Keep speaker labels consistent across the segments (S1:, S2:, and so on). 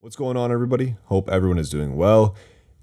S1: What's going on, everybody? Hope everyone is doing well.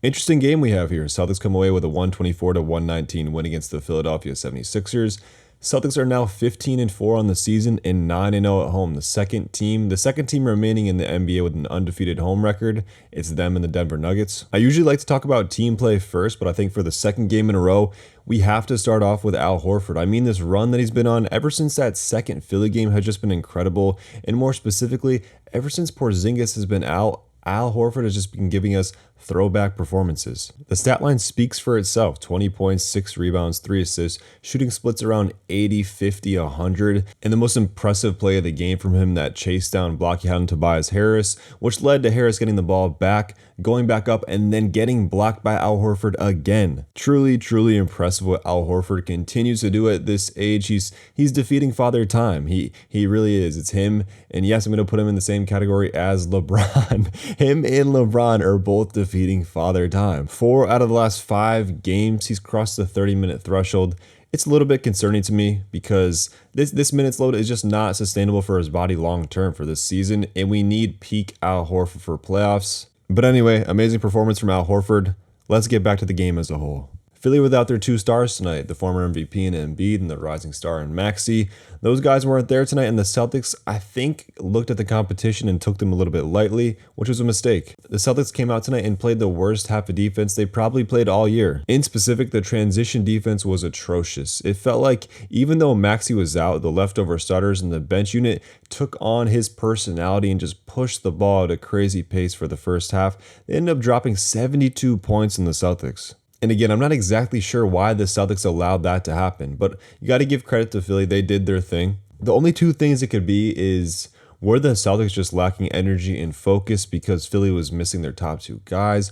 S1: Interesting game we have here. Celtics come away with a 124-119 win against the Philadelphia 76ers. Celtics are now 15-4 on the season and 9-0 at home. The second team remaining in the NBA with an undefeated home record. It's them and the Denver Nuggets. I usually like to talk about team play first, but I think for the second game in a row, we have to start off with Al Horford. I mean, this run that he's been on ever since that second Philly game has just been incredible. And more specifically, ever since Porzingis has been out, Al Horford has just been giving us throwback performances. The stat line speaks for itself. 20 points, 6 rebounds, 3 assists, shooting splits around 80, 50, 100. And the most impressive play of the game from him, that chase down block he had on Tobias Harris, which led to Harris getting the ball back, going back up, and then getting blocked by Al Horford again. Truly, truly impressive what Al Horford continues to do at this age. He's defeating Father Time. He really is. It's him. And yes, I'm going to put him in the same category as LeBron. Him and LeBron are both defeating Father Time. 4 out of the last 5 games, he's crossed the 30-minute threshold. It's a little bit concerning to me because this minutes load is just not sustainable for his body long term for this season, and we need peak Al Horford for playoffs. But anyway, amazing performance from Al Horford. Let's get back to the game as a whole. Philly without their 2 stars tonight, the former MVP in Embiid and the rising star in Maxey. Those guys weren't there tonight, and the Celtics, I think, looked at the competition and took them a little bit lightly, which was a mistake. The Celtics came out tonight and played the worst half of defense they probably played all year. In specific, the transition defense was atrocious. It felt like even though Maxey was out, the leftover starters and the bench unit took on his personality and just pushed the ball at a crazy pace for the first half. They ended up dropping 72 points in the Celtics. And again, I'm not exactly sure why the Celtics allowed that to happen, but you got to give credit to Philly. They did their thing. The only 2 things it could be is, were the Celtics just lacking energy and focus because Philly was missing their top 2 guys?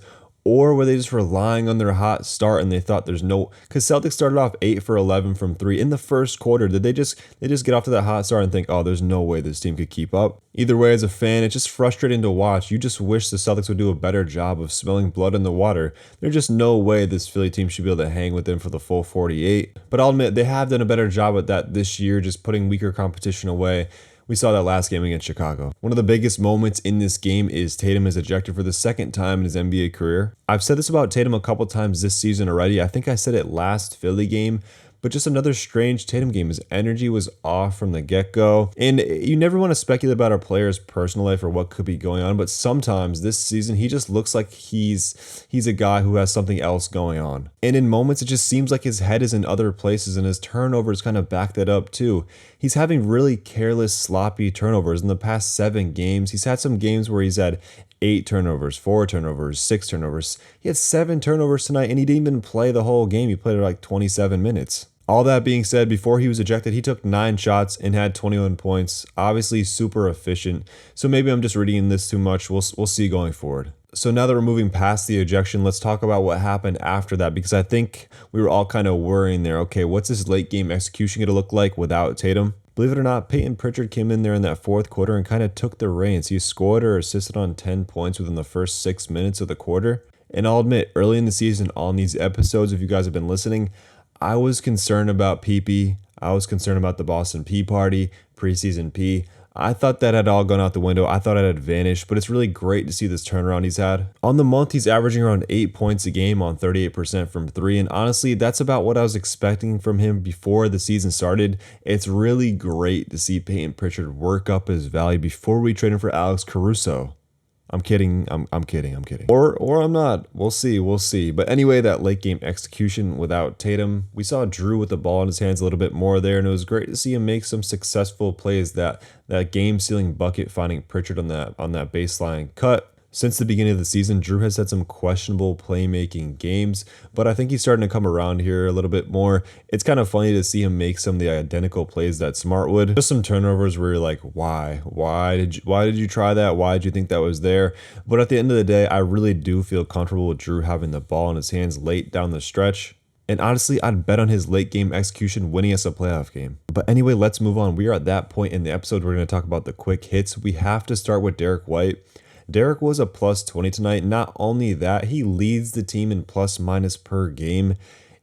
S1: Or were they just relying on their hot start and they thought there's no... Because Celtics started off 8 for 11 from 3 in the first quarter. Did they just get off to that hot start and think, oh, there's no way this team could keep up? Either way, as a fan, it's just frustrating to watch. You just wish the Celtics would do a better job of smelling blood in the water. There's just no way this Philly team should be able to hang with them for the full 48. But I'll admit, they have done a better job at that this year, just putting weaker competition away. We saw that last game against Chicago. One of the biggest moments in this game is Tatum is ejected for the second time in his NBA career. I've said this about Tatum a couple times this season already. I think I said it last Philly game, but just another strange Tatum game. His energy was off from the get-go. And you never want to speculate about a player's personal life or what could be going on, but sometimes this season he just looks like he's a guy who has something else going on. And in moments it just seems like his head is in other places and his turnovers kind of back that up too. He's having really careless, sloppy turnovers in the past 7 games. He's had some games where he's had 8 turnovers, 4 turnovers, 6 turnovers. He had 7 turnovers tonight and he didn't even play the whole game. He played like 27 minutes. All that being said, before he was ejected, he took 9 shots and had 21 points. Obviously super efficient. So maybe I'm just reading this too much. We'll see going forward. So now that we're moving past the ejection, let's talk about what happened after that, because I think we were all kind of worrying there. Okay, what's this late game execution going to look like without Tatum? Believe it or not, Payton Pritchard came in there in that 4th quarter and kind of took the reins. He scored or assisted on 10 points within the first 6 minutes of the quarter. And I'll admit, early in the season on these episodes, if you guys have been listening, I was concerned about PP. I was concerned about the Boston P Party, preseason P. I thought that had all gone out the window. I thought it had vanished, but it's really great to see this turnaround he's had. On the month, he's averaging around 8 points a game on 38% from 3, and honestly, that's about what I was expecting from him before the season started. It's really great to see Payton Pritchard work up his value before we trade him for Alex Caruso. I'm kidding. I'm kidding. Or I'm not. We'll see. But anyway, that late game execution without Tatum, we saw Drew with the ball in his hands a little bit more there, and it was great to see him make some successful plays. That game-sealing bucket, finding Pritchard on that baseline cut. Since the beginning of the season, Drew has had some questionable playmaking games, but I think he's starting to come around here a little bit more. It's kind of funny to see him make some of the identical plays that Smart would. Just some turnovers where you're like, why? Why did you try that? Why did you think that was there? But at the end of the day, I really do feel comfortable with Drew having the ball in his hands late down the stretch. And honestly, I'd bet on his late game execution winning us a playoff game. But anyway, let's move on. We are at that point in the episode. We're going to talk about the quick hits. We have to start with Derek White. Derek was a plus 20 tonight. Not only that, he leads the team in plus minus per game.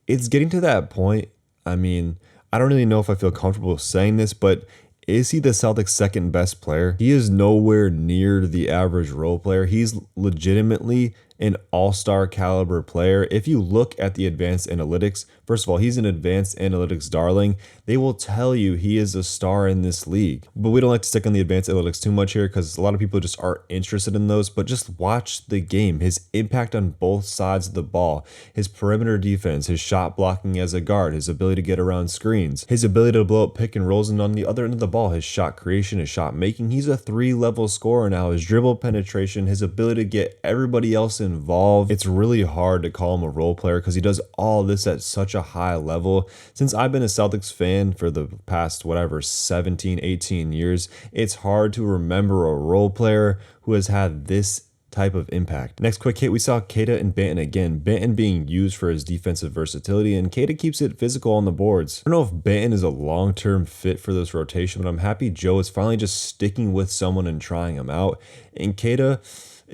S1: It's getting to that point. I mean, I don't really know if I feel comfortable saying this, but Is he the Celtics' second best player? He is nowhere near the average role player. He's legitimately an all-star caliber player. If you look at the advanced analytics, first of all, he's an advanced analytics darling. They will tell you he is a star in this league. But we don't like to stick on the advanced analytics too much here because a lot of people just aren't interested in those. But just watch the game. His impact on both sides of the ball, his perimeter defense, his shot blocking as a guard, his ability to get around screens, his ability to blow up pick and rolls, and on the other end of the ball, his shot creation, his shot making. He's a 3-level scorer now. His dribble penetration, his ability to get everybody else involved. It's really hard to call him a role player because he does all this at such a high level. Since I've been a Celtics fan for the past, 17, 18 years, it's hard to remember a role player who has had this type of impact. Next quick hit, we saw Keita and Banton again. Banton being used for his defensive versatility, and Keita keeps it physical on the boards. I don't know if Banton is a long-term fit for this rotation, but I'm happy Joe is finally just sticking with someone and trying him out. And Keita,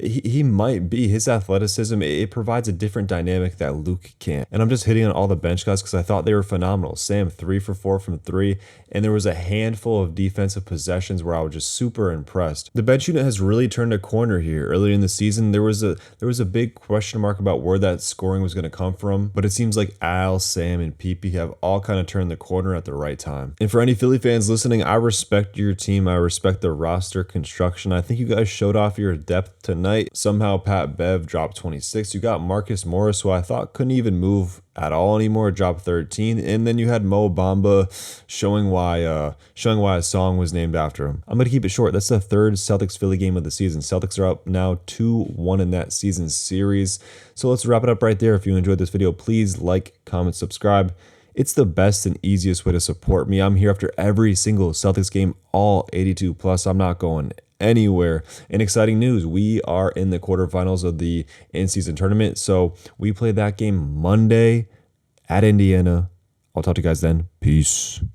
S1: he might be. His athleticism, it provides a different dynamic that Luke can't. And I'm just hitting on all the bench guys because I thought they were phenomenal. Sam 3 for 4 from 3, and there was a handful of defensive possessions where I was just super impressed. The bench unit has really turned a corner here. Earlier in the season, there was a big question mark about where that scoring was going to come from, but it seems like Al, Sam, and PP have all kind of turned the corner at the right time. And for any Philly fans listening, I respect your team. I respect the roster construction. I think you guys showed off your depth tonight. Somehow Pat Bev dropped 26. You got Marcus Morris, who I thought couldn't even move at all anymore, dropped 13. And then you had Mo Bamba showing why a song was named after him. I'm gonna keep it short. That's the third Celtics Philly game of the season. Celtics are up now 2-1 in that season series. So let's wrap it up right there. If you enjoyed this video, please like, comment, subscribe. It's the best and easiest way to support me. I'm here after every single Celtics game, all 82 plus. I'm not going anywhere. And exciting news, we are in the quarterfinals of the in-season tournament. So we play that game Monday at Indiana. I'll talk to you guys then. Peace.